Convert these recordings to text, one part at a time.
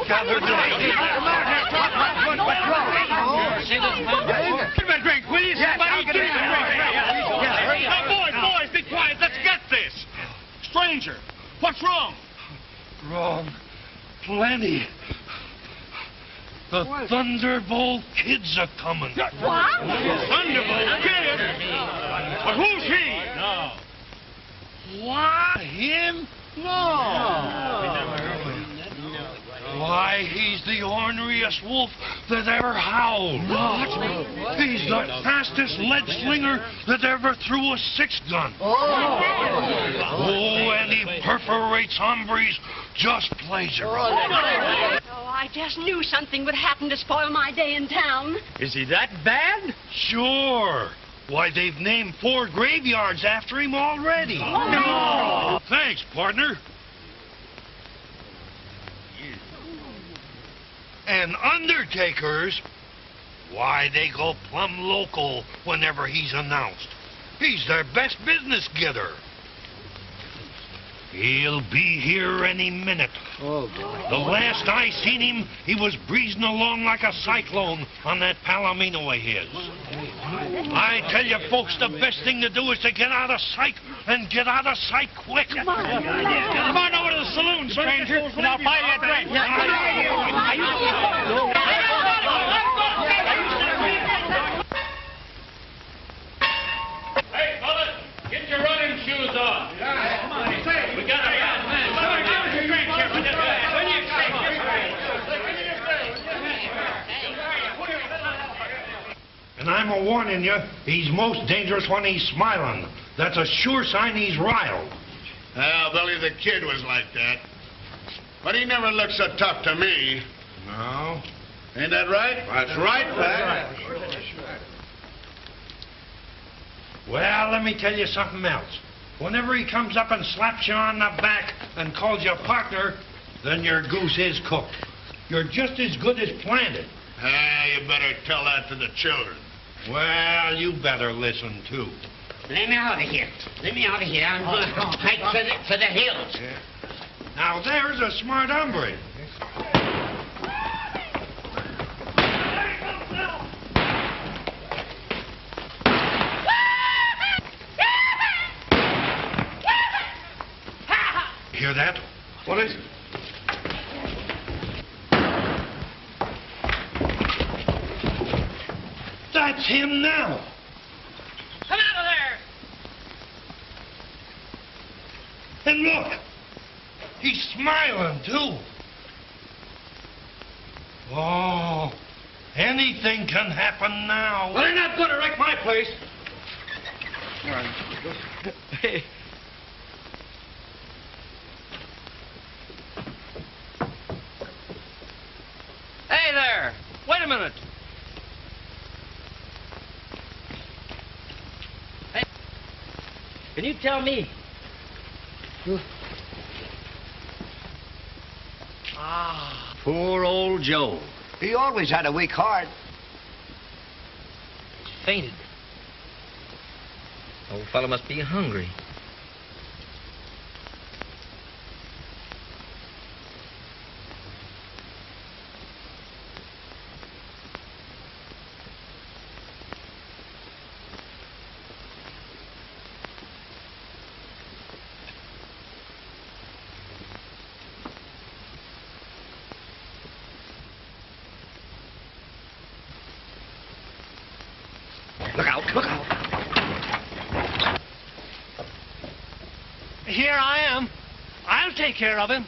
got her doing? Give me a drink, will you? Somebody give me a drink. Now, boys, be quiet. Let's get this. Stranger, what's wrong? Wrong. Plenty. The Thunderbolt kids are coming. What? Thunderbolt kid? But who's he? No. What? Him? No. Why, he's the orneriest wolf that ever howled. What? He's the fastest lead slinger that ever threw a 6-gun. Oh, and he perforates hombres just pleasure. Oh, I just knew something would happen to spoil my day in town. Is he that bad? Sure. Why, they've named 4 graveyards after him already. No! Thanks, partner. And undertakers, why, they go plumb local whenever he's announced. He's their best business getter. He'll be here any minute. Oh, boy. The last I seen him, he was breezing along like a cyclone on that Palomino of his. I tell you, folks, the best thing to do is to get out of sight, and get out of sight quick. Come on over to the saloon, stranger, and I'll buy you a drink. Hey, fellas, get your running shoes on. Come on, we got a bad man. Somebody give us a drink here for this guy. And I'm a-warning you, he's most dangerous when he's smiling. That's a sure sign he's riled. Well, Billy the Kid was like that. But he never looked so tough to me. No? Ain't that right? That's right, Pat. Well, let me tell you something else. Whenever he comes up and slaps you on the back and calls you partner, then your goose is cooked. You're just as good as planted. You better tell that to the children. Well, you better listen, too. Let me out of here. Let me out of here. I'm going to hike for the hills. Yeah. Now, there's a smart hombre. Hear that? What is it? That's him now. Come out of there! And look, he's smiling, too. Oh, anything can happen now. Well, they're not going to wreck my place. Hey. Hey there! Wait a minute. Hey, can you tell me? Poor old Joe. He always had a weak heart. Fainted. Old fellow must be hungry. Look out, look out. Here I am. I'll take care of him.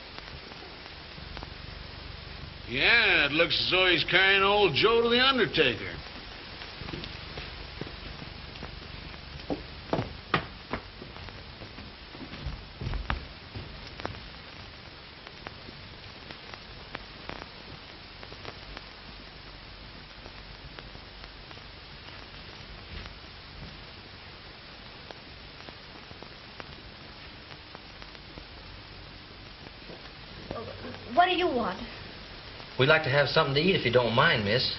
Yeah, it looks as though he's carrying old Joe to the undertaker. What do you want? We'd like to have something to eat if you don't mind, miss.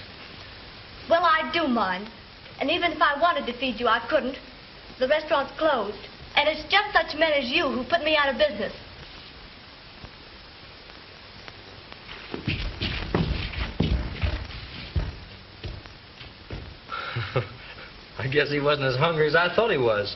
Well, I do mind. And even if I wanted to feed you, I couldn't. The restaurant's closed. And it's just such men as you who put me out of business. guess he wasn't as hungry as I thought he was.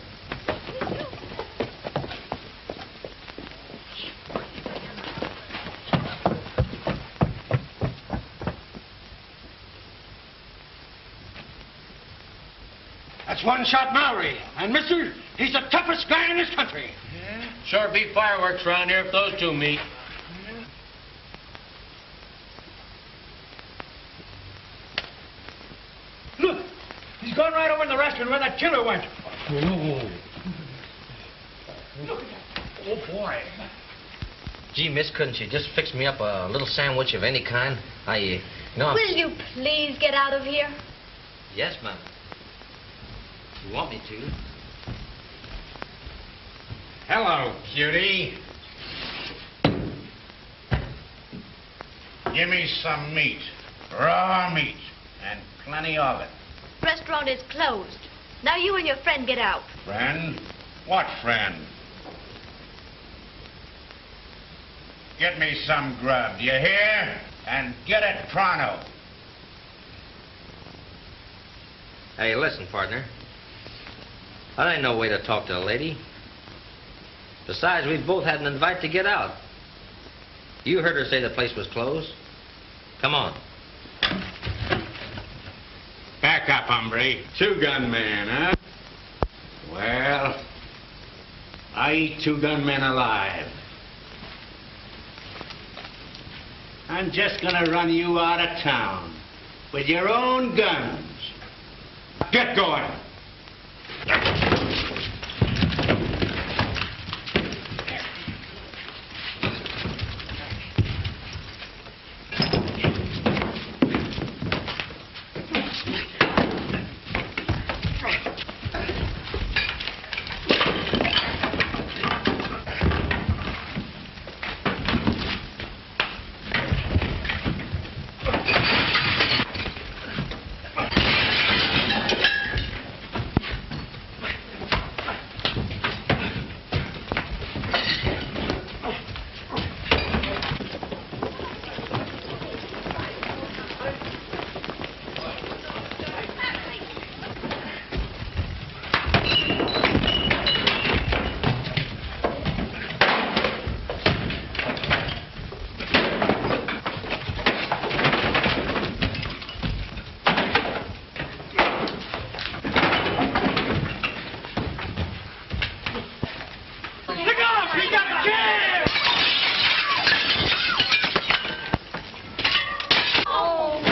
That's one-shot Maori. And, mister, he's the toughest guy in this country. Yeah? Sure beat fireworks around here if those two meet. Look, he's gone right over in the restaurant where that killer went. Look at that. Oh, boy. Gee, miss, couldn't you just fix me up a little sandwich of any kind? Will you please get out of here? Yes, ma'am. You want me to? Hello, cutie. Give me some meat. Raw meat. And plenty of it. Restaurant is closed. Now you and your friend get out. Friend? What friend? Get me some grub, do you hear? And get it pronto. Hey, listen, partner. That ain't no way to talk to a lady. Besides, we both had an invite to get out. You heard her say the place was closed. Come on. Back up, hombre. Two-gun man, huh? Well, I eat two-gun men alive. I'm just gonna run you out of town with your own guns. Get going.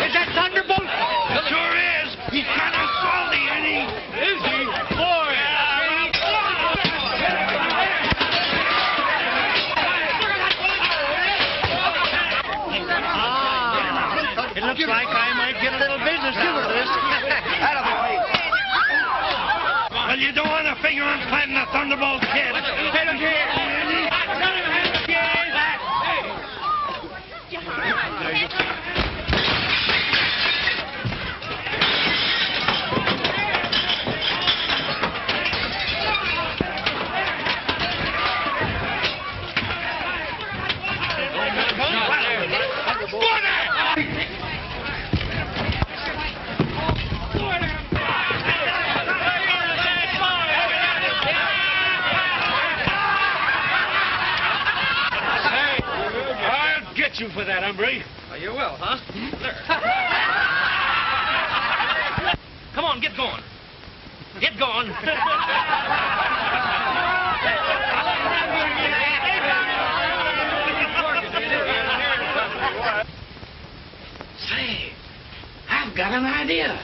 Is that Thunderbolt? Sure is. He's kind of salty, ain't he? Is he? Boy. It looks like I might get a little business too with this. Well, you don't want to figure on planting a Thunderbolt, kid. Hey, look here. I'll get you for that, hombre. Oh, you will, huh? Come on, get going. Get going. Say, I've got an idea.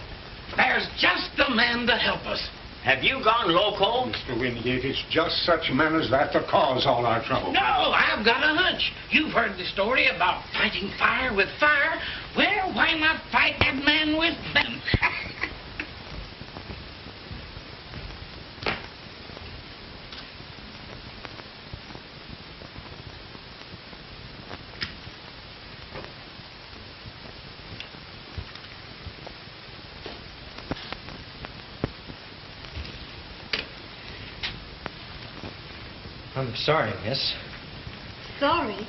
There's just the man to help us. Have you gone loco? Mr. Wingate, it's just such men as that that cause all our trouble. No, I've got a hunch. You've heard the story about fighting fire with fire. Well, why not fight that man with them? I'm sorry, miss. Sorry?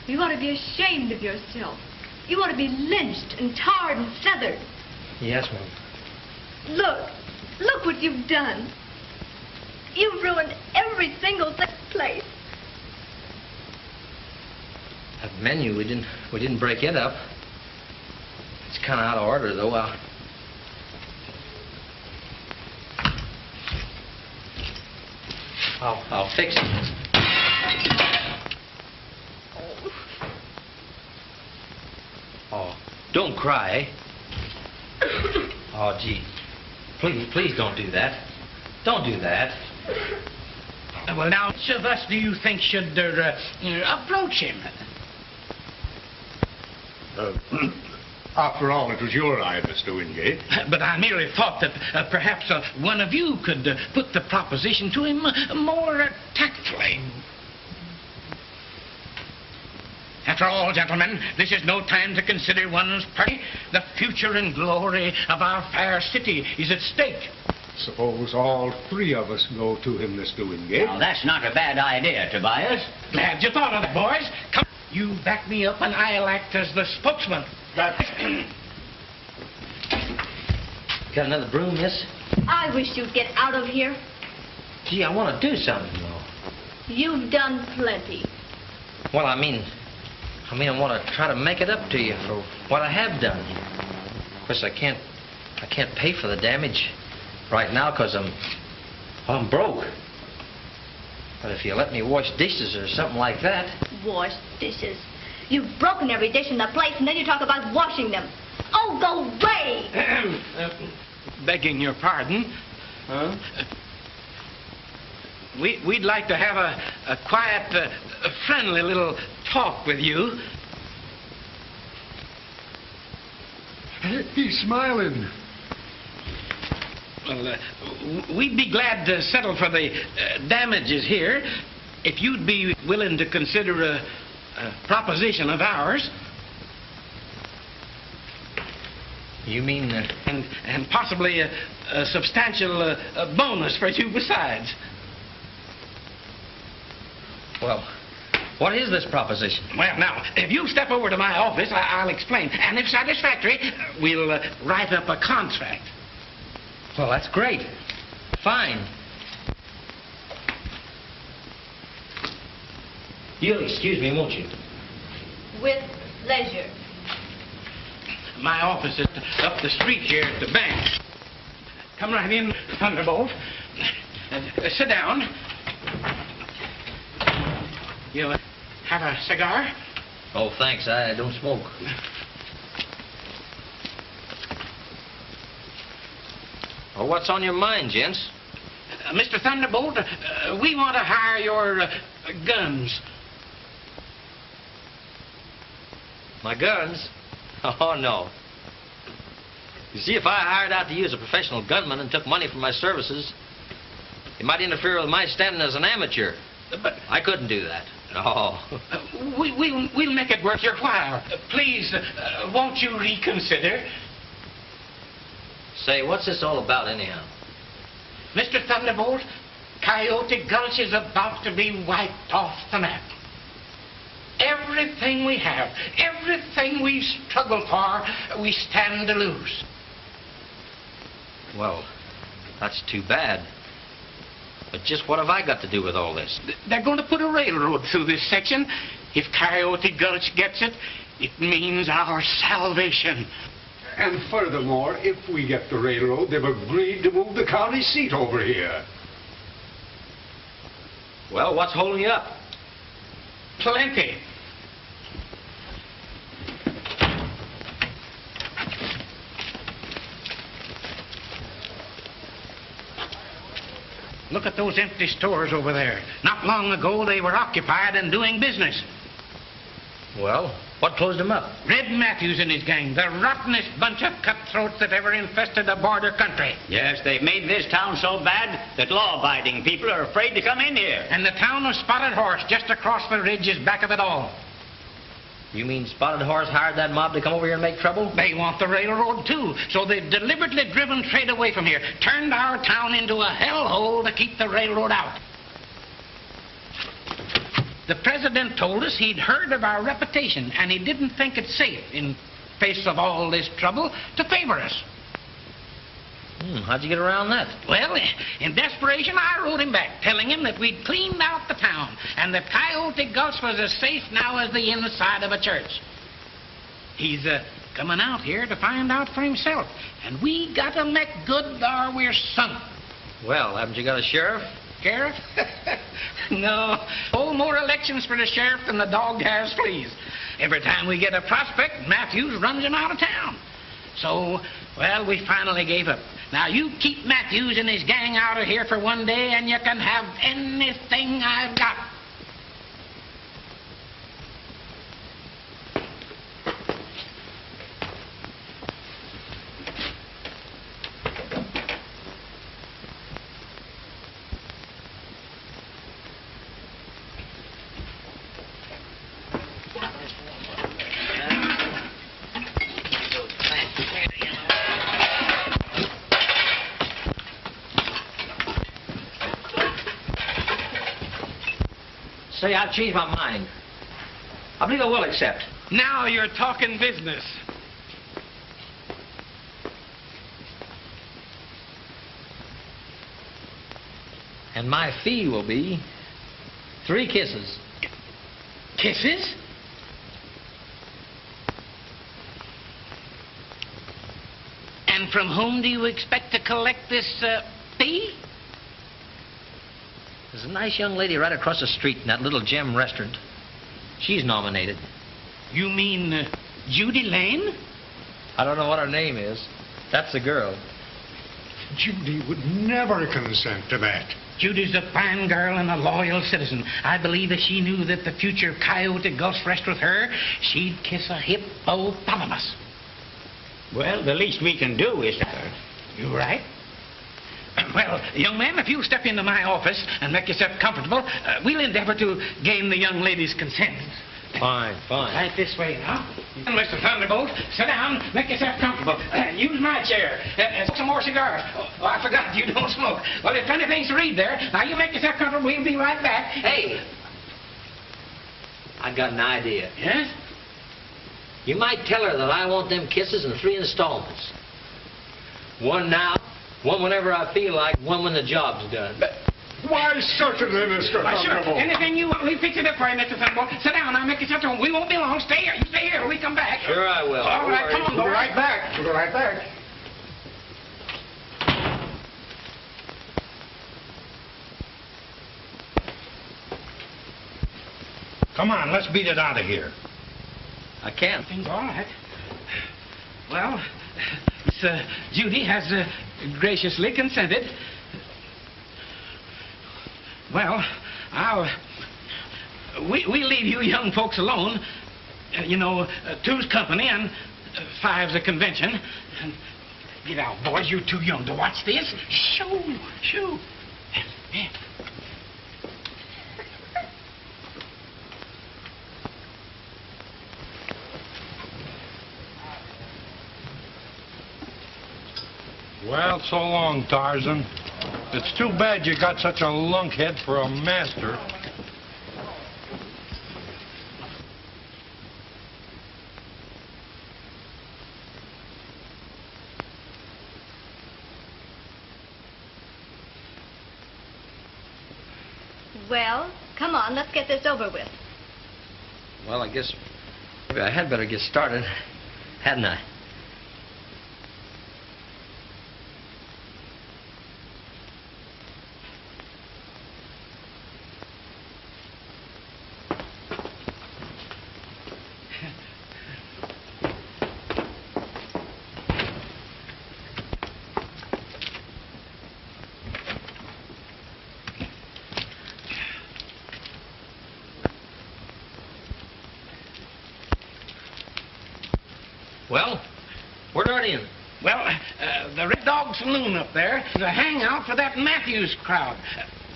You ought to be ashamed of yourself. You ought to be lynched and tarred and feathered. Yes, ma'am. Look, Look what you've done. You've ruined every single place. That menu, we didn't break it up. It's kind of out of order, though. I'll fix it. Oh, don't cry. Oh, gee. Please don't do that. Don't do that. Well, now, which of us do you think should approach him? After all, it was your eye, Mr. Wingate. But I merely thought that perhaps one of you could put the proposition to him more tactfully. After all, gentlemen, this is no time to consider one's party. The future and glory of our fair city is at stake. Suppose all three of us go to him, Mr. Wingate. Now, that's not a bad idea, Tobias. Glad you thought of it, boys. Come, you back me up and I'll act as the spokesman. Got another broom, miss? I wish you'd get out of here. Gee, I want to do something, though. You've done plenty. Well, I mean, I want to try to make it up to you for what I have done. Of course, I can't pay for the damage right now because I'm broke. But if you let me wash dishes or something like that. Wash dishes. You've broken every dish in the place, and then you talk about washing them. Oh, go away! Begging your pardon. Huh? We'd like to have a quiet, friendly little talk with you. He's smiling. Well, we'd be glad to settle for the damages here if you'd be willing to consider a proposition of ours. You mean... And possibly a substantial bonus for you besides. Well, what is this proposition? Well, now, if you'll step over to my office, I'll explain. And if satisfactory, we'll write up a contract. Well, that's great. Fine. You'll excuse me, won't you? With pleasure. My office is up the street here at the bank. Come right in, Thunderbolt. Sit down. You have a cigar? Oh, thanks. I don't smoke. Well, what's on your mind, gents? Mr. Thunderbolt, we want to hire your guns. My guns? Oh, no. You see, if I hired out to you as a professional gunman and took money for my services, it might interfere with my standing as an amateur. But I couldn't do that. No. We'll make it worth your while. Please, won't you reconsider? Say, what's this all about, anyhow? Mr. Thunderbolt, Coyote Gulch is about to be wiped off the map. Everything we have, everything we've struggled for, we stand to lose. Well, that's too bad. But just what have I got to do with all this? They're going to put a railroad through this section. If Coyote Gulch gets it, it means our salvation. And furthermore, if we get the railroad, they've agreed to move the county seat over here. Well, what's holding you up? Plenty. Look at those empty stores over there. Not long ago, they were occupied and doing business. Well, what closed them up? Red Matthews and his gang, the rottenest bunch of cutthroats that ever infested a border country. Yes, they've made this town so bad that law-abiding people are afraid to come in here. And the town of Spotted Horse, just across the ridge, is back of it all. You mean Spotted Horse hired that mob to come over here and make trouble? They want the railroad, too. So they've deliberately driven trade away from here, turned our town into a hellhole to keep the railroad out. The president told us he'd heard of our reputation, and he didn't think it safe, in face of all this trouble, to favor us. How'd you get around that? Well, in desperation, I wrote him back, telling him that we'd cleaned out the town and that Coyote Gulch was as safe now as the inside of a church. He's coming out here to find out for himself, and we got to make good or we're sunk. Well, haven't you got a sheriff? Sheriff? No. Oh, more elections for the sheriff than the dog has fleas. Every time we get a prospect, Matthews runs him out of town. So, well, we finally gave up. Now, you keep Matthews and his gang out of here for one day, and you can have anything I've got. Say, I've changed my mind. I believe I will accept. Now you're talking business. And my fee will be 3 kisses. Kisses? And from whom do you expect to collect this fee? There's a nice young lady right across the street in that little gem restaurant. She's nominated. You mean Judy Lane? I don't know what her name is. That's the girl. Judy would never consent to that. Judy's a fine girl and a loyal citizen. I believe if she knew that the future of Coyote Gulch rests with her, she'd kiss a hippopotamus. Well, the least we can do is... You right? Well, young man, if you'll step into my office and make yourself comfortable, we'll endeavor to gain the young lady's consent. Fine, fine. Right this way now. Mr. Thunderbolt, sit down, make yourself comfortable. Use my chair. Some more cigars. Oh, I forgot, you don't smoke. Well, there's plenty of things to read there. Now, you make yourself comfortable, we'll be right back. Hey! I got an idea. Yes? You might tell her that I want them kisses in 3 installments. One now, one whenever I feel like, one when the job's done. Why, certainly, Mr. Thunderbolt. Sure. Anything you want, we fix it up for you, Mr. Thunderbolt. Sit down, I'll make yourself at home. We won't be long. Stay here. You stay here till we come back. Sure I will. All right, come on, We'll boy. be right back. We'll be right back. Come on, let's beat it out of here. I can't. Everything's all right. Well, Miss Judy has graciously consented. Well, we leave you young folks alone. You know, 2's company and 5's a convention. And get out, boys. You're too young to watch this. Shoo. Yeah. Well, so long, Tarzan. It's too bad you got such a lunkhead for a master. Well, come on, let's get this over with. Well, I guess maybe I had better get started, hadn't I? Well, where'd Artie in? Well, the Red Dog Saloon up there is a hangout for that Matthews crowd.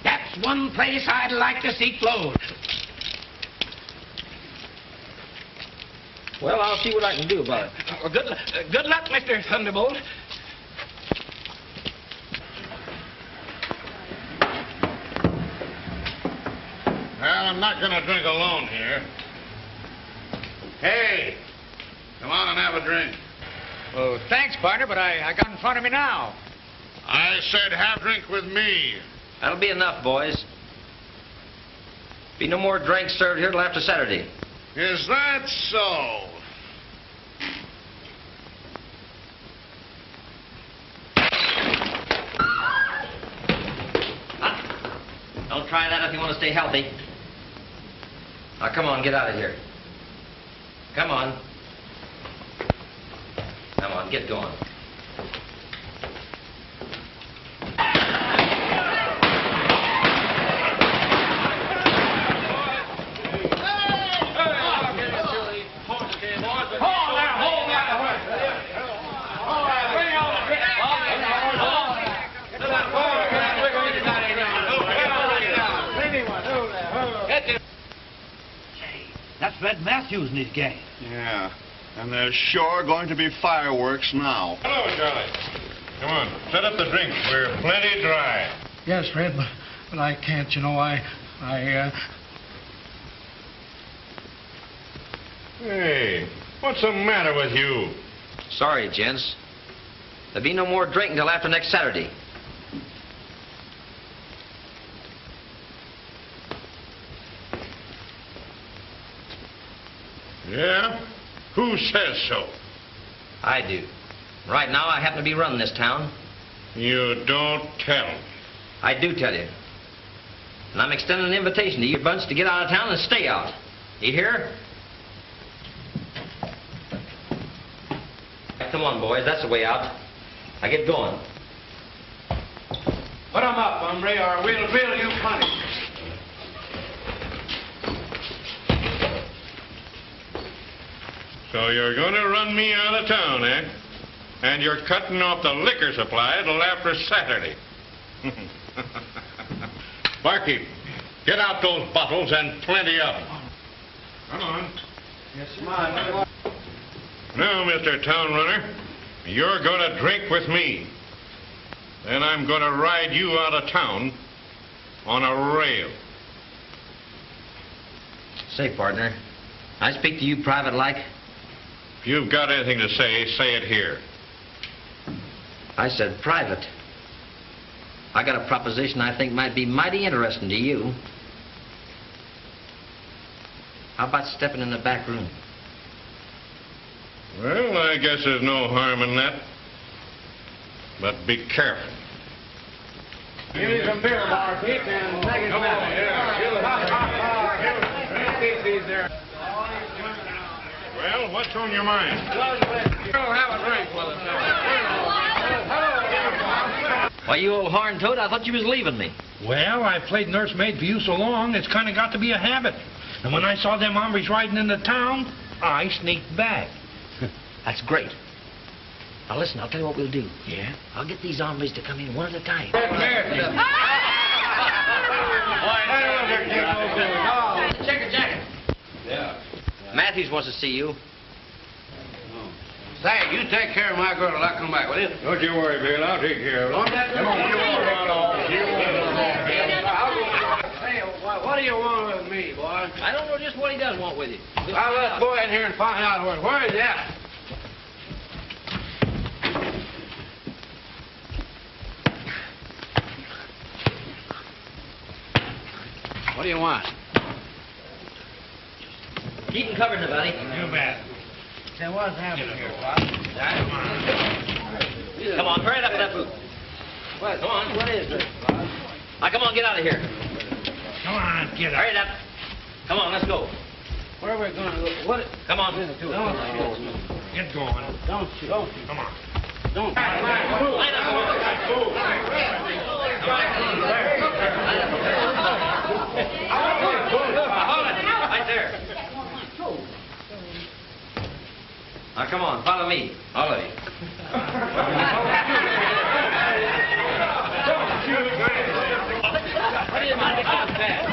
That's one place I'd like to see closed. Well, I'll see what I can do about it. Well, good luck, Mr. Thunderbolt. Well, I'm not going to drink alone here. Hey, come on and have a drink. Oh, thanks, partner, but I got in front of me now. I said half drink with me. That'll be enough, boys. Be no more drinks served here till after Saturday. Is that so? Don't try that if you want to stay healthy. Now, come on, get out of here. Come on. Come on, get going. That's Red Matthews and his gang. Yeah, and there's sure going to be fireworks now. Hello, Charlie. Come on, set up the drinks. We're plenty dry. Yes, Fred, but I can't, you know, Hey, what's the matter with you? Sorry, gents. There'll be no more drink until after next Saturday. Yeah? Who says so? I do. Right now, I happen to be running this town. You don't tell. I do tell you. And I'm extending an invitation to you bunch to get out of town and stay out. You hear? Come on, boys. That's the way out. Now get going. Put 'em up, hombre, or we'll bill you plenty. So you're going to run me out of town, eh? And you're cutting off the liquor supply till after Saturday. Barkeep, get out those bottles and plenty of them. Come on. Yes, ma'am. Now, Mr. Town Runner, you're going to drink with me. Then I'm going to ride you out of town on a rail. Say, partner, I speak to you private-like? If you've got anything to say it here. I said private. I got a proposition I think might be mighty interesting to you. How about stepping in the back room? Well, I guess there's no harm in that. But be careful. Give me some beer, Barkeep, and take it back. Well, what's on your mind? We'll have a drink with us. Why, you old horn toad, I thought you was leaving me. Well, I've played nursemaid for you so long, it's kind of got to be a habit. And when I saw them hombres riding into town, I sneaked back. That's great. Now listen, I'll tell you what we'll do. Yeah? I'll get these hombres to come in one at a time. Check your jacket. Yeah. Matthews wants to see you. Say, you take care of my girl till I come back, will you? Don't you worry, Bill. I'll take care of it. Hey, what do you want with me, boy? I don't know just what he does want with you. Let's go in here and find out where is that? What do you want? Keep him covered, buddy. You bet. Say, what's happening here, Come on, hurry it up with that boot. What? Come on. What is this, Bob? Now, come on, get out of here. Come on, get up. Hurry it up. Come on, let's go. Where are we going to go? What? Come on. Don't Get going. Don't you. Come on. Don't. Line up. Hold it. Right there. Now, come on, follow me. All of you. What do you mind about that?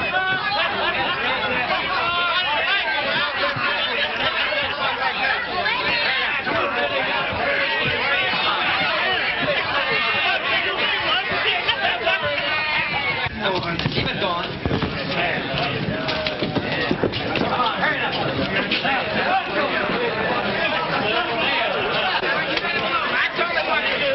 Keep it going. Come on, hurry up. I told him what to do.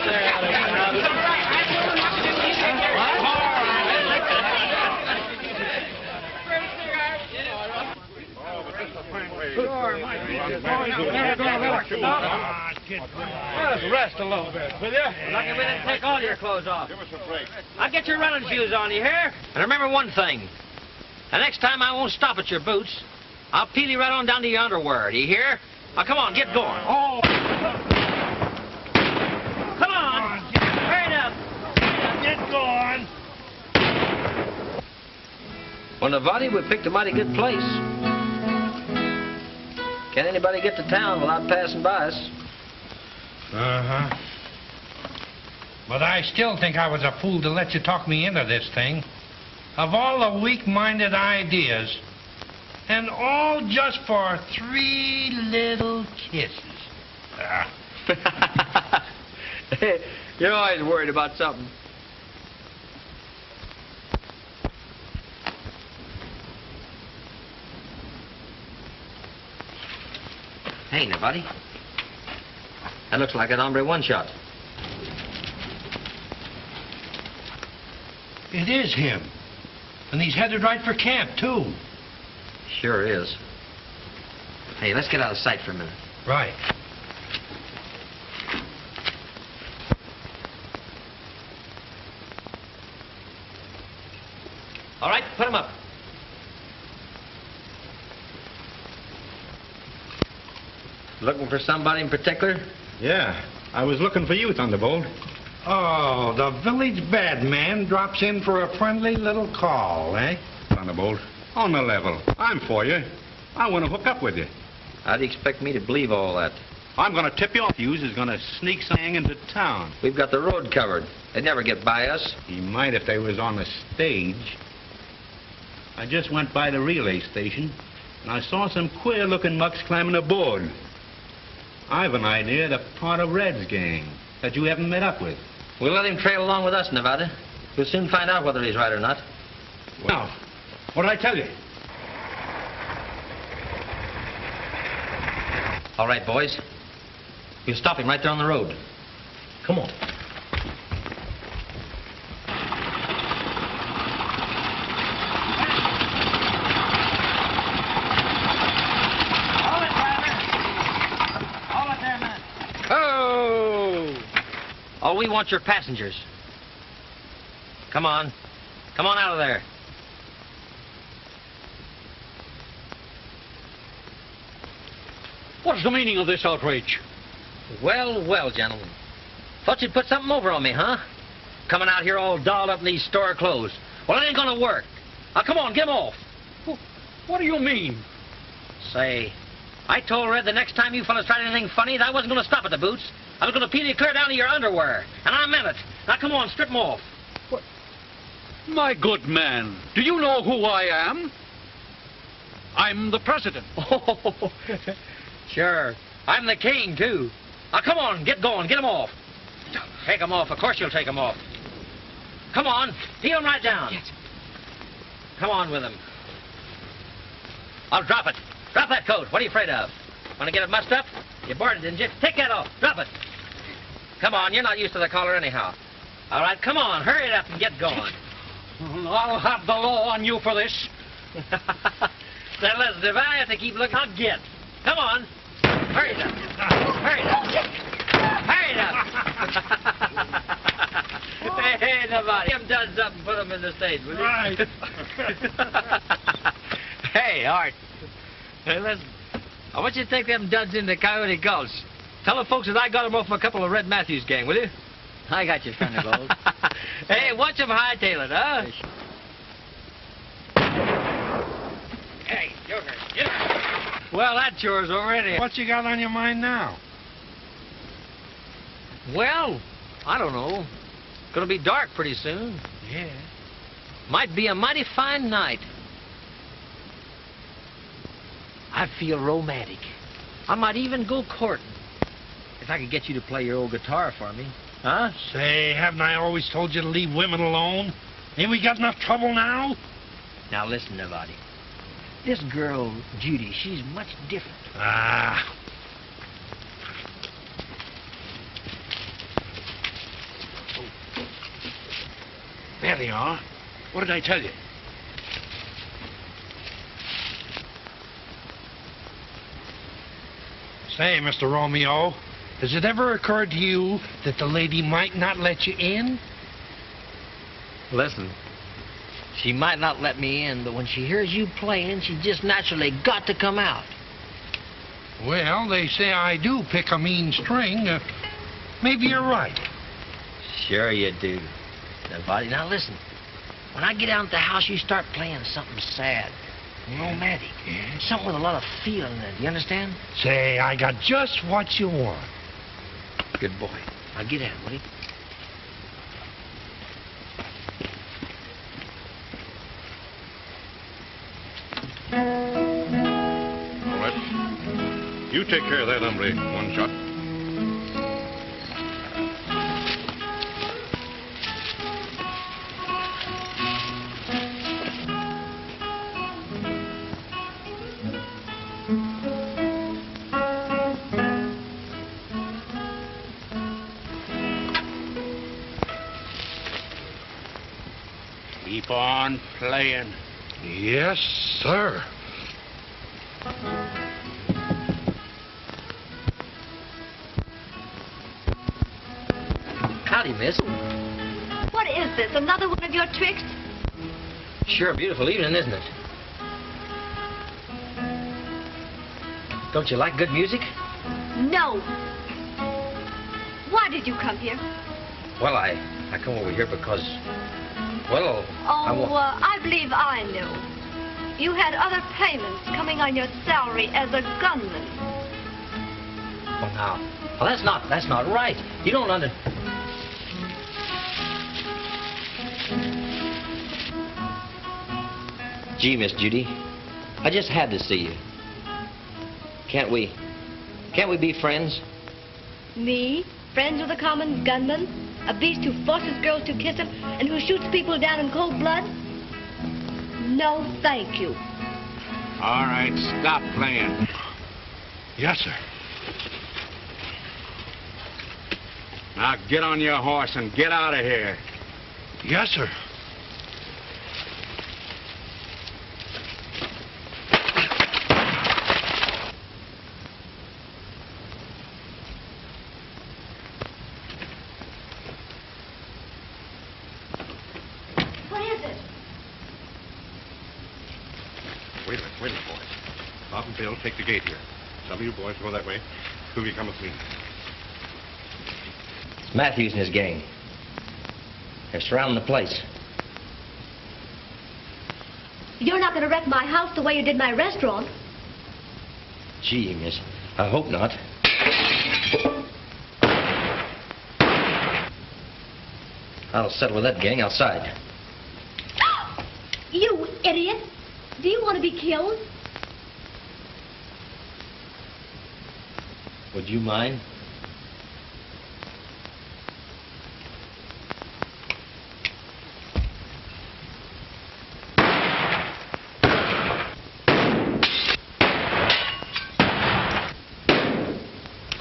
Let us rest a little bit, will you? Lucky we didn't take all your clothes off. Give us a break. I'll get your running shoes on, you hear? And remember one thing. The next time I won't stop at your boots. I'll peel you right on down to your underwear, do you hear? Now, come on, get going. Oh. Come on. Hurry up. Get going. Well, Nevada, we picked a mighty good place. Can't anybody get to town without passing by us? Uh-huh. But I still think I was a fool to let you talk me into this thing. Of all the weak-minded ideas, and all just for 3 little kisses. You're always worried about something. Hey, nobody. That looks like an hombre one-shot. It is him. And he's headed right for camp, too. Sure is. Hey, let's get out of sight for a minute. Right. All right, put him up. Looking for somebody in particular? Yeah, I was looking for you, Thunderbolt. Oh, the village bad man drops in for a friendly little call, eh? Thunderbolt, on the level. I'm for you. I want to hook up with you. How do you expect me to believe all that? I'm going to tip you off. Hughes is going to sneak something into town. We've got the road covered. They'd never get by us. He might if they was on the stage. I just went by the relay station, and I saw some queer-looking mucks climbing aboard. I've an idea they're part of Red's gang that you haven't met up with. We'll let him trail along with us, Nevada. We'll soon find out whether he's right or not. Now, what did I tell you? All right, boys. We'll stop him right there on the road. Come on. Hold it, driver. Hold it there, man. Oh! Oh, we want your passengers. Come on. Come on out of there. What's the meaning of this outrage? Well, well, gentlemen. Thought you'd put something over on me, huh? Coming out here all dolled up in these store clothes. Well, it ain't gonna work. Now, come on, get 'em off. What do you mean? Say, I told Red the next time you fellas tried anything funny that I wasn't gonna stop at the boots. I was gonna peel you clear down to your underwear. And I meant it. Now, come on, strip 'em off. My good man, do you know who I am? I'm the president. Oh, sure. I'm the king, too. Now, come on, get going. Get 'em off. Take 'em off. Of course you'll take 'em off. Come on. Peel 'em right down. Come on with 'em. I'll drop it. Drop that coat. What are you afraid of? Want to get it mussed up? You bored it, didn't you? Take that off. Drop it. Come on. You're not used to the collar anyhow. All right, come on. Hurry it up and get going. I'll have the law on you for this. Then listen, if I have to keep looking, I'll get. Come on. Hurry it up. Hurry it up. Hurry it up. Hey, nobody. Him does something, put him in the stage, will you? Right. Hey, Art. Hey, listen. I want you to take them duds into Coyote Gulch. Tell the folks that I got them off from a couple of Red Matthews gang, will you? I got you, Thunderbolt. Hey, watch them hightail it, huh? Hey, Joker, get it. Well, that's yours already. What you got on your mind now? Well, I don't know. Gonna be dark pretty soon. Yeah. Might be a mighty fine night. I feel romantic. I might even go courting. If I could get you to play your old guitar for me. Huh? Say, haven't I always told you to leave women alone? Ain't we got enough trouble now? Now listen, nobody. This girl, Judy, she's much different. Ah. There they are. What did I tell you? Say, Mr. Romeo, has it ever occurred to you that the lady might not let you in? Listen, she might not let me in, but when she hears you playing, she just naturally got to come out. Well, they say I do pick a mean string. Maybe you're right. Sure you do. Now, buddy, now listen. When I get out at the house, you start playing something sad, romantic, something with a lot of feeling in it. You understand? Say, I got just what you want. Good boy. Now get at it, will you? All right. You take care of that, hombre. One shot. Keep on playing. Yes, sir. Howdy, miss. What is this? Another one of your tricks? Sure a beautiful evening, isn't it? Don't you like good music? No. Why did you come here? Well, I come over here because, well, I believe I know. You had other payments coming on your salary as a gunman. Oh, now, well, that's not right. You don't under... Gee, Miss Judy, I just had to see you. Can't we be friends? Me? Friends with a common gunman? A beast who forces girls to kiss him and who shoots people down in cold blood? No, thank you. All right, stop playing. Yes, sir. Now get on your horse and get out of here. Yes, sir. What is it? Wait a minute, boys. Bob and Bill, take the gate here. Some of you boys go that way. Two of you come with me. It's Matthews and his gang. They're surrounding the place. You're not going to wreck my house the way you did my restaurant. Gee, miss, I hope not. I'll settle with that gang outside. You idiot! Do you want to be killed? Would you mind?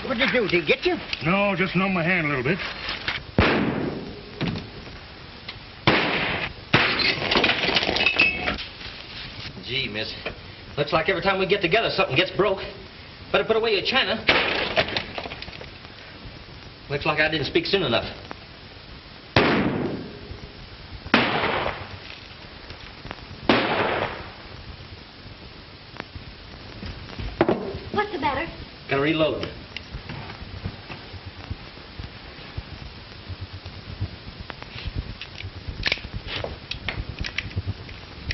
What'd you do? Did he get you? No, just numb my hand a little bit. Gee, miss, looks like every time we get together, something gets broke. Better put away your china. Looks like I didn't speak soon enough. What's the matter? Gonna reload.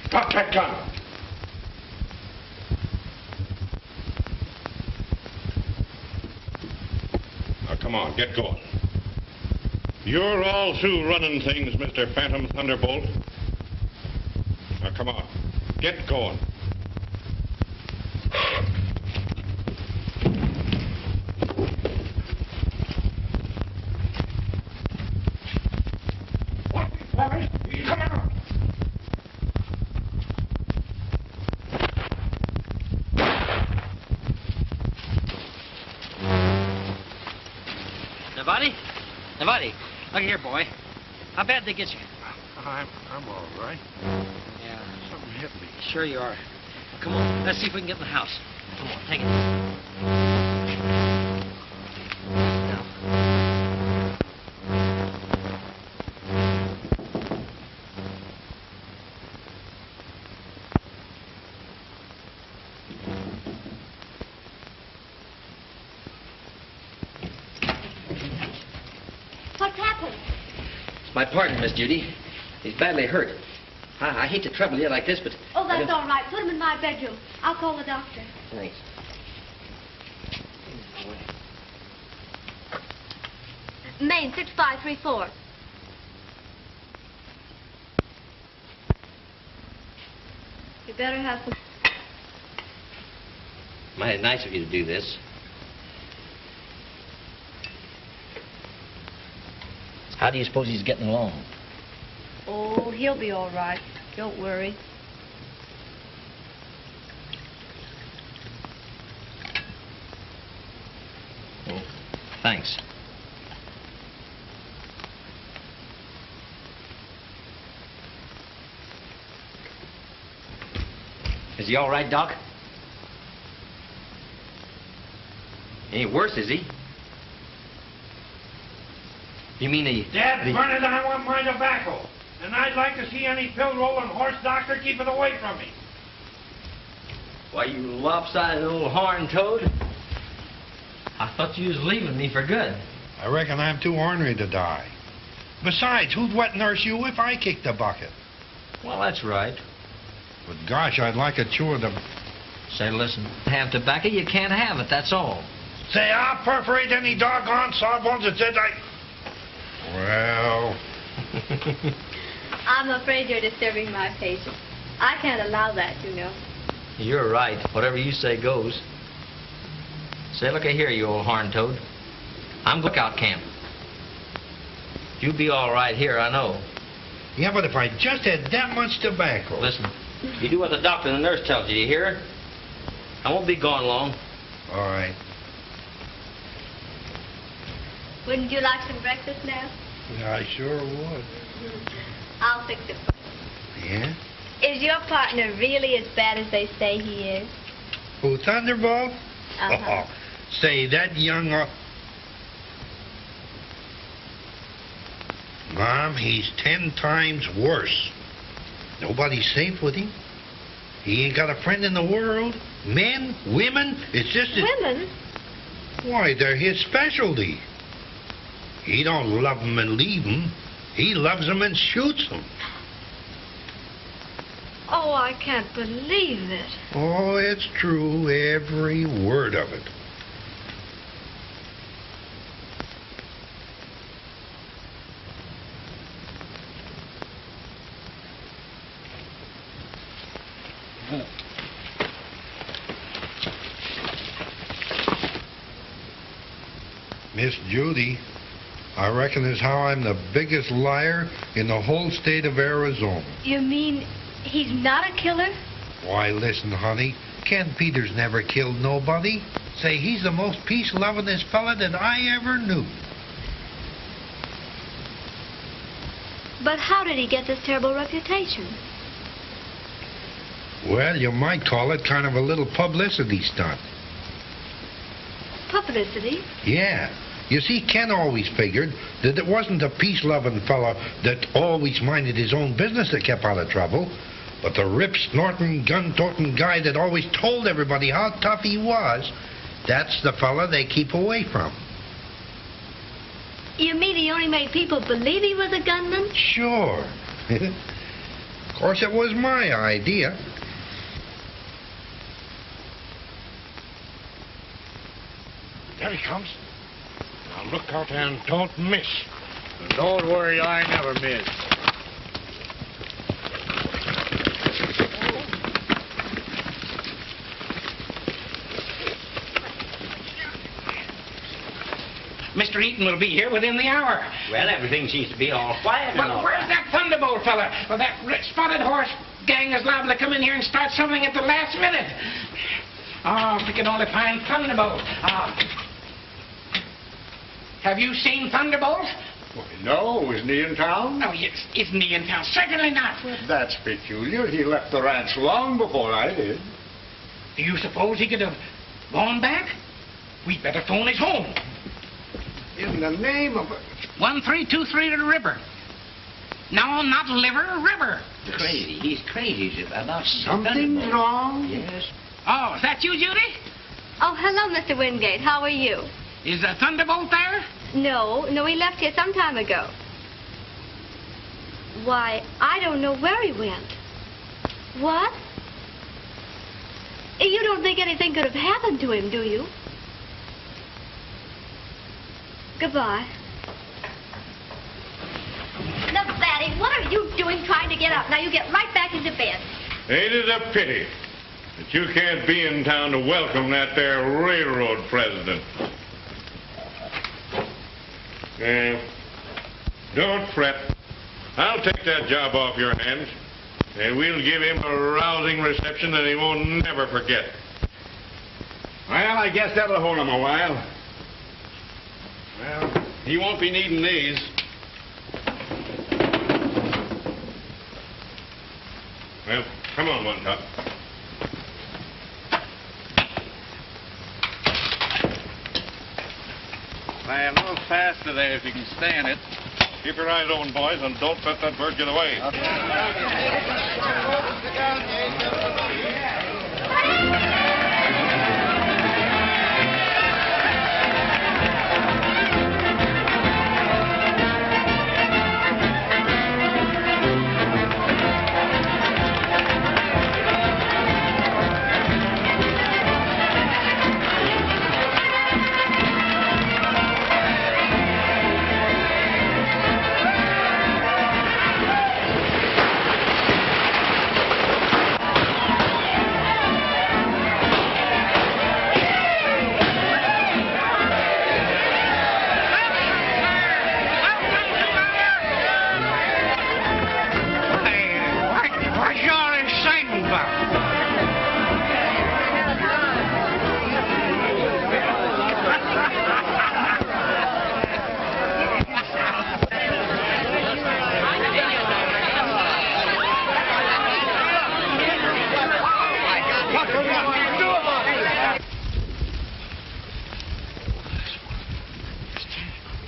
Drop that gun. Now, come on, get going. You're all through running things, Mr. Phantom Thunderbolt. Now, come on, get going. Come on. Nobody, look here, boy. How bad did they get you? I'm all right. Yeah, Something hit me. sure you are. Come on, let's see if we can get in the house. Come on, take it. My pardon, Miss Judy. He's badly hurt. I hate to trouble you like this, but... Oh, that's all right. Put him in my bedroom. I'll call the doctor. Thanks. Main 6534. You better have some... Mighty nice of you to do this. How do you suppose he's getting along? Oh, he'll be all right. Don't worry. Oh, thanks. Is he all right, Doc? Any worse, is he? You mean Dad, Bernard, I want my tobacco. And I'd like to see any pill-rolling horse doctor keep it away from me. Why, you lopsided old horn toad. I thought you was leaving me for good. I reckon I'm too ornery to die. Besides, who'd wet nurse you if I kicked the bucket? Well, that's right. But gosh, I'd like a chew of the... Say, listen, have tobacco, you can't have it, that's all. Say, I'll perforate any doggone sawbones that said I... Well... I'm afraid you're disturbing my patient. I can't allow that, you know. You're right. Whatever you say goes. Say, look here, you old horn toad. I'm lookout camp. You'll be all right here, I know. Yeah, but if I just had that much tobacco... Listen, you do what the doctor and the nurse tells you hear? I won't be gone long. All right. Wouldn't you like some breakfast now? I sure would. I'll fix it for you. Yeah? Is your partner really as bad as they say he is? Who, Thunderbolt? Uh-huh. Oh, say, that young... Mom, he's 10 times worse. Nobody's safe with him. He ain't got a friend in the world. Men, women, it's just... Women? Why, they're his specialty. He don't love 'em and leave 'em. He loves 'em and shoots 'em. Oh, I can't believe it. Oh, it's true, every word of it. Miss Judy, I reckon is how I'm the biggest liar in the whole state of Arizona. You mean he's not a killer? Why, listen, honey, Ken Peters never killed nobody. Say, he's the most peace-lovingest fella that I ever knew. But how did he get this terrible reputation? Well, you might call it kind of a little publicity stunt. Publicity? Yeah. You see, Ken always figured that it wasn't a peace-loving fella that always minded his own business that kept out of trouble, but the rip-snorting, gun-toting guy that always told everybody how tough he was, that's the fella they keep away from. You mean he only made people believe he was a gunman? Sure. Of course, it was my idea. There he comes. Now look out and don't miss. Don't worry, I never miss. Mr. Eaton will be here within the hour. Well, everything seems to be all quiet and Well, all where's right. that Thunderbolt fella? Well, that spotted horse gang is liable to come in here and start something at the last minute. Oh, if we could only find Thunderbolt. Have you seen Thunderbolt? Why, no, isn't he in town? No, isn't he in town? Certainly not. That's peculiar. He left the ranch long before I did. Do you suppose he could have gone back? We'd better phone his home. In the name of... 1323 to the river. No, not liver, river. Crazy. He's crazy about Something's wrong? Yes. Oh, is that you, Judy? Oh, hello, Mr. Wingate. How are you? Is the Thunderbolt there? No, he left here some time ago. Why, I don't know where he went. What? You don't think anything could have happened to him, do you? Goodbye. Now, Fatty, what are you doing trying to get up? Now, you get right back into bed. Ain't it a pity that you can't be in town to welcome that there railroad president? Don't fret. I'll take that job off your hands, and we'll give him a rousing reception that he won't never forget. Well, I guess that'll hold him a while. Well, he won't be needing these. Well, come on, One Top. Fly a little faster there if you can stand it. Keep your eyes open, boys, and don't let that bird get away.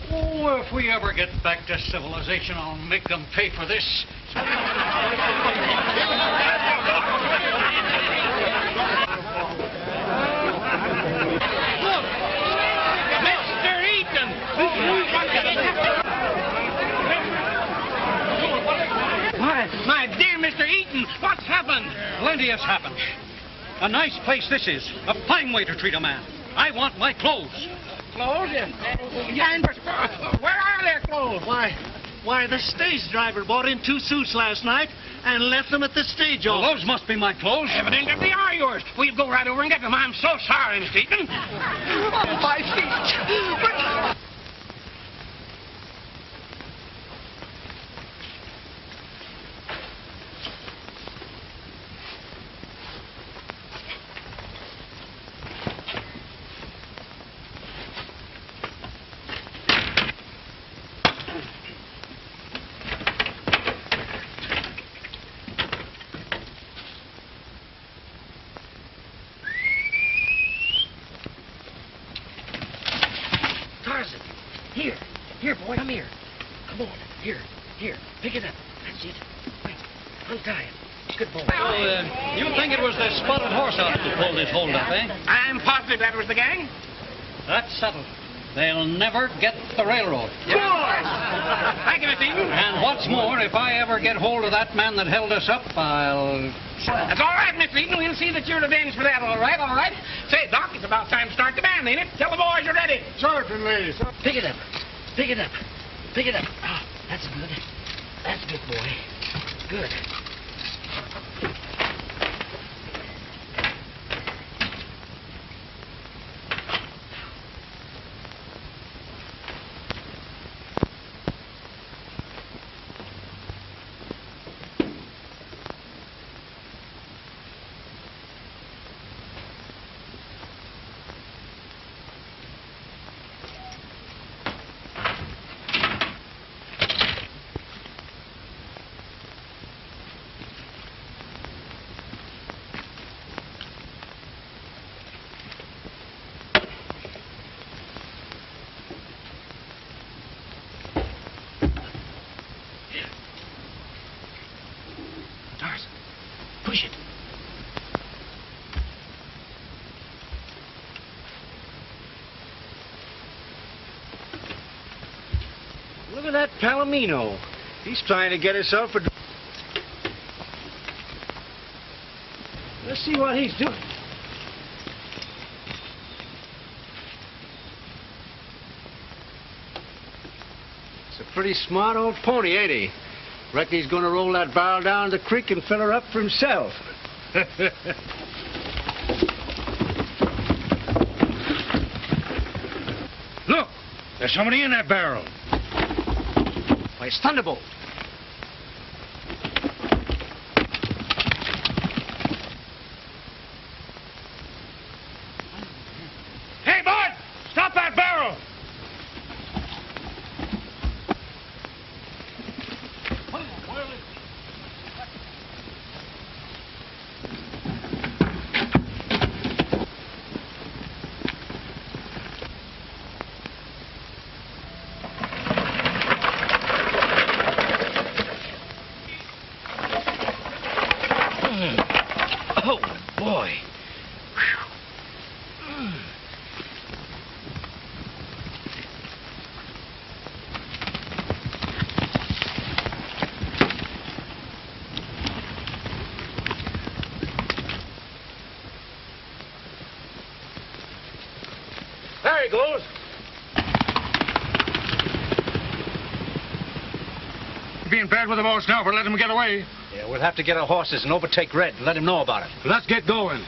Oh, if we ever get back to civilization, I'll make them pay for this. Look! Mr. Eaton! Why, my dear Mr. Eaton, what's happened? Plenty has happened. A nice place this is. A fine way to treat a man. I want my clothes. Clothes? Yeah, where are their clothes? Why, the stage driver brought in 2 suits last night and left them at the stage Well, office. Those must be my clothes. Evidently they are yours. We'll go right over and get them. I'm so sorry, Mr. Eaton. Oh, my feet. Tarzan, here, boy, come here. Come on, here, pick it up. That's it. Quick, untie it. Good boy. You think it was the spotted horse outfit that pulled this hold up, eh? I'm positive that was the gang. That's settled. They'll never get the railroad. Good. Thank you, Mr. Eaton. And what's more, if I ever get hold of that man that held us up, I'll... That's all right, Mr. Eaton. We'll see that you're avenged for that, all right, all right. Say, Doc, it's about time to start the band, ain't it? Tell the boys you're ready. Certainly. Pick it up. Pick it up. Pick it up. Ah, that's good. That's good, boy. Good. Push it. Look at that Palomino. He's trying to get himself a... Let's see what he's doing. It's a pretty smart old pony, ain't he? Reckon he's gonna roll that barrel down the creek and fill her up for himself. Look, there's somebody in that barrel. Why, it's Thunderbolt. Hey, Bud! Stop that barrel! Oh, boy. There he goes. Being bad with the boss now for letting him get away. Yeah, we'll have to get our horses and overtake Red and let him know about it. Let's get going.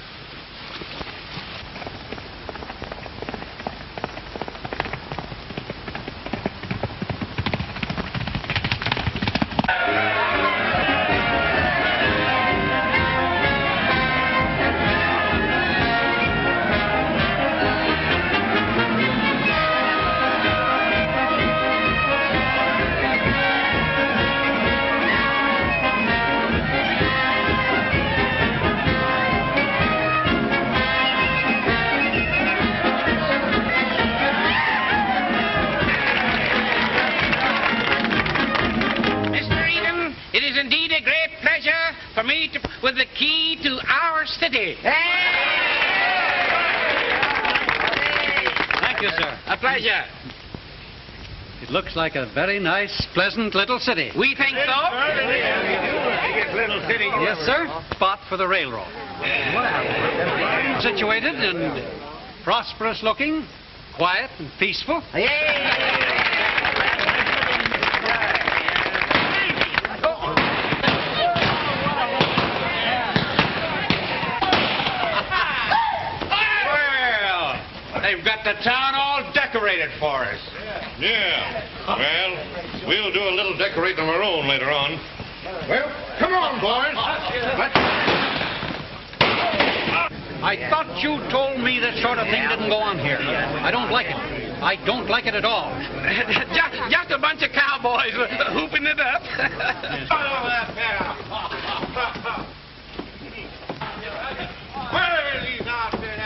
For me to, with the key to our city. Thank you, sir. A pleasure. It looks like a very nice, pleasant little city. We think so. Yes, sir. Spot for the railroad. Situated and prosperous looking, quiet and peaceful. They've got the town all decorated for us. Yeah. Well, we'll do a little decorating of our own later on. Well, come on, boys. I thought you told me that sort of thing didn't go on here. I don't like it. I don't like it at all. Just a bunch of cowboys hooping it up. Where is he out there?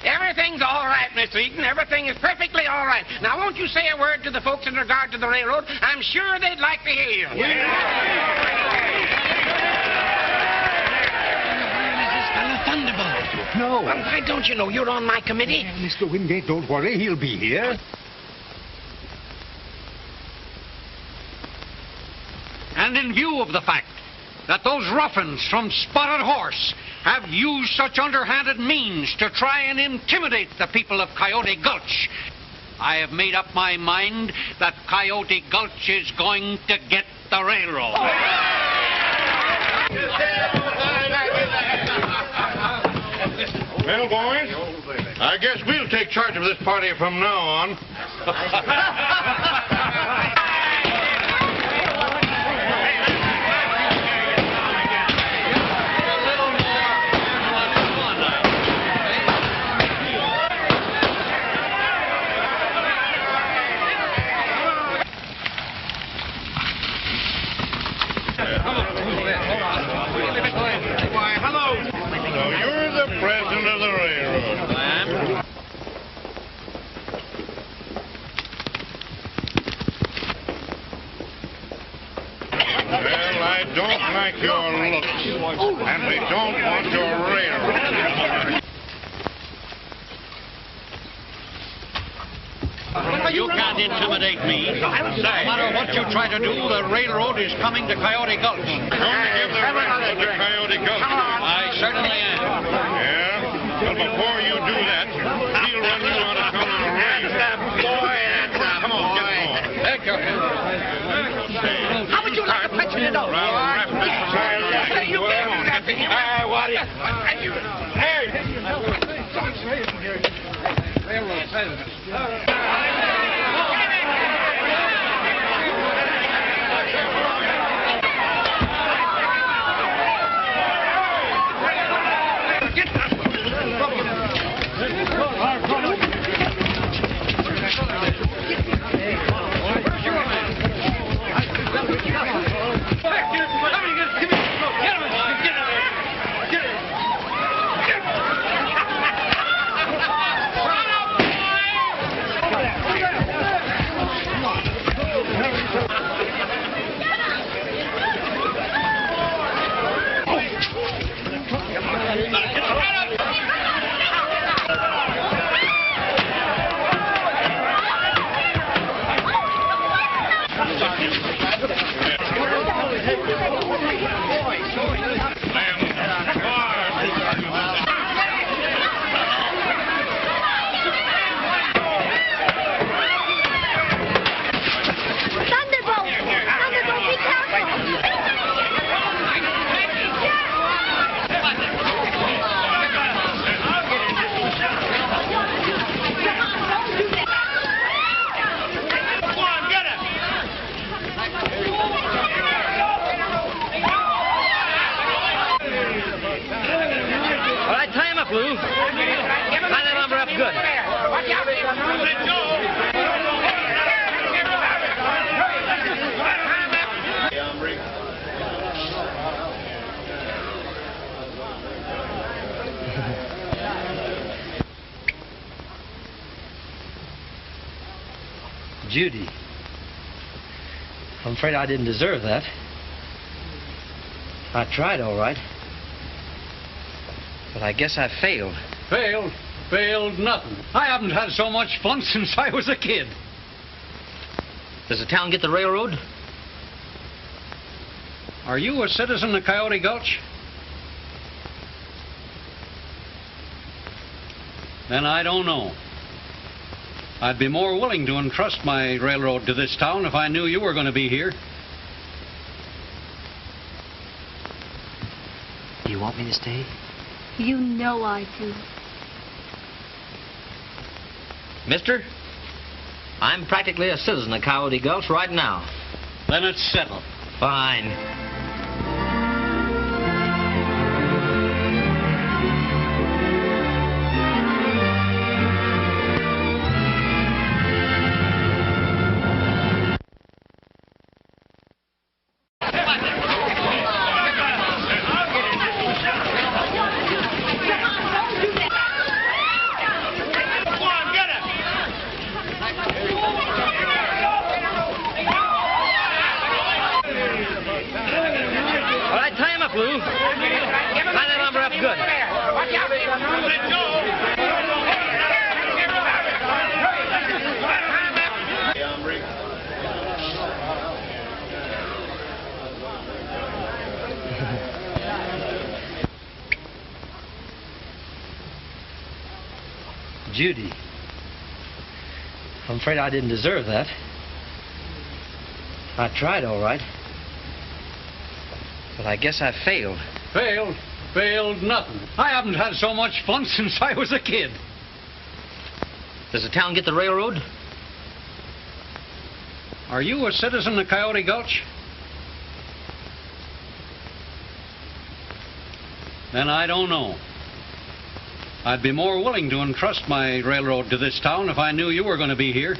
Everything's all right, Mr. Eaton. Everything is perfectly all right. Now, won't you say a word to the folks in regard to the railroad? I'm sure they'd like to hear you. Thunderbolt. No. Well, why don't you know? You're on my committee. Mr. Wingate, don't worry. He'll be here. And in view of the fact that those ruffians from Spotted Horse have used such underhanded means to try and intimidate the people of Coyote Gulch, I have made up my mind that Coyote Gulch is going to get the railroad. Well, boys, I guess we'll take charge of this party from now on. Why, hello. So you're the president of the railroad. Well, I don't like your looks, and we don't want your railroad. You can't intimidate me. No matter what you try to do, the railroad is coming to Coyote Gulch. Going to give the railroad to Coyote Gulch. I certainly am. Yeah? Well, before you do that, he'll run you out of town on a raise. Come on, get going. Take your hand. How would you like to pitch me it up? Wrap this around your neck. You can't do that to him. What is... Hey! Railroad president. Thunderbolt! Thunderbolt, be careful! All right, tie him up, Lou. Tie that lumber up good. Watch out. Judy. I'm afraid I didn't deserve that. I tried all right. But I guess I failed. Failed? Failed nothing. I haven't had so much fun since I was a kid. Does the town get the railroad? Are you a citizen of Coyote Gulch? Then I don't know. I'd be more willing to entrust my railroad to this town if I knew you were going to be here. Do you want me to stay? You know I do. Mister, I'm practically a citizen of Coyote Gulch right now. Then it's settled. Fine. Lou. Tie that lumber up good. Watch out. Judy. I'm afraid I didn't deserve that. I tried all right. But I guess I failed. Failed? Failed nothing. I haven't had so much fun since I was a kid. Does the town get the railroad? Are you a citizen of Coyote Gulch? Then I don't know. I'd be more willing to entrust my railroad to this town if I knew you were going to be here.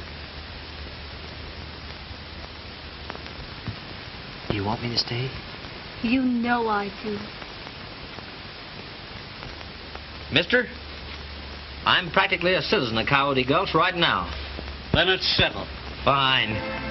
Do you want me to stay? You know I do. Mister, I'm practically a citizen of Coyote Gulch right now. Then it's settled. Fine.